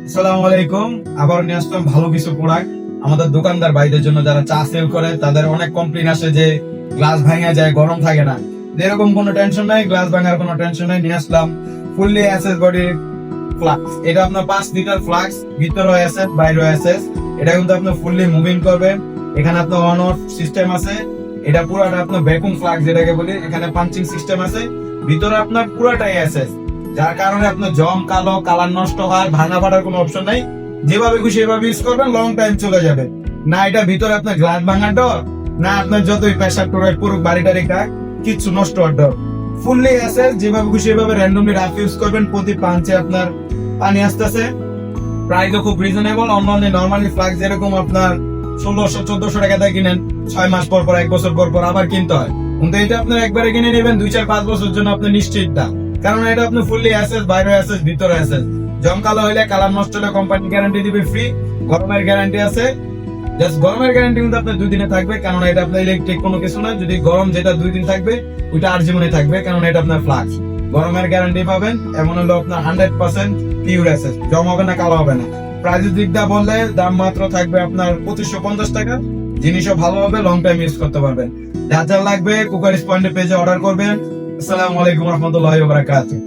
আসসালামু আলাইকুম। আবার নিয়ে আসলাম ভালো কিছু প্রোডাক্ট আমাদের দোকানদার ভাইদের জন্য, যারা চা সেল করে। তাদের অনেক কমপ্লেন আসে যে গ্লাস ভাঙা যায়, গরম থাকে না। এরকম কোনো টেনশন নাই, গ্লাস ভাঙার কোনো টেনশন নাই। নিয়ে আসলাম ফুললি এসএস বডি ফ্লাক্স। এটা আপনার 5 লিটার ফ্লাক্স, ভিতরে এসএস বাইরে এসএস। এটা কিন্তু আপনি ফুললি মুভিং করবেন। এখানে আপনার অন অফ সিস্টেম আছে। এটা পুরাটা আপনার ভ্যাকুয়াম ফ্লাক্স যেটাকে বলি। এখানে পাঞ্চিং সিস্টেম আছে। ভিতরে আপনার পুরাটাই এসএস, যার কারণে আপনার জম কালো কালার নষ্ট হয়, ভাঙা ফাটার কোনো অপশন নাই। যেভাবে খুশি এভাবে ইউজ করবেন, লং টাইম চলে যাবে। না এটা ভিতরে আপনার গ্লাস ভাঙার ডর, না আপনার যতই প্রেসার টোরেট পুরো বাড়িটা রেখা কিচ্ছু নষ্ট হওয়ার ডর। ফুললি আছে, যেভাবে খুশি এভাবে র্যান্ডমলি রাফ ইউজ করবেন। প্রতি পাঞ্চে আপনার পানি আসতেছে। প্রাইসও খুব রিজনেবল। অন্যান্য নর্মালি ফ্লাক্স যেরকম আপনার 1600-1400 টাকা দিয়ে কিনেন, 6 মাস পর পর 1 বছর পর পর আবার কিনতে হয়। কিন্তু এটা আপনার একবারে কিনে নেবেন 2-4-5 বছর জন্য আপনি নিশ্চিত না। কারণ এটা আপনি ফুললি অ্যাসেস, বাইরে অ্যাসেস, ভিতরে অ্যাসেস। জমকালো হইলে, কালার নষ্ট হলে কোম্পানি গ্যারান্টি দিবে ফ্রি। গরমের গ্যারান্টি আছে। জাস্ট গরমের গ্যারান্টি কিন্তু আপনার 2 দিনে থাকবে, কারণ এটা আপনার ইলেকট্রিক কোনো কিছু না। যদি গরম যেটা 2 দিন থাকবে, ওইটা আর জীবনে থাকবে, কারণ এটা আপনার ফ্লাক্স। গরমের গ্যারান্টি পাবেন। এমন হলো আপনার 100% পিওর অ্যাসেস, জম হবে না, কালো হবে না। প্রাইসের দিকটা বললে দাম মাত্র থাকবে আপনার 2550 টাকা। জিনিসও ভালো হবে, লং টাইম ইউজ করতে পারবেন। যার যার লাগবে কুকারিস পয়েন্টের পেজে অর্ডার করবেন। আসসালামু আলাইকুম রহমতুল্লাহি ওয়া বারাকাতুহু।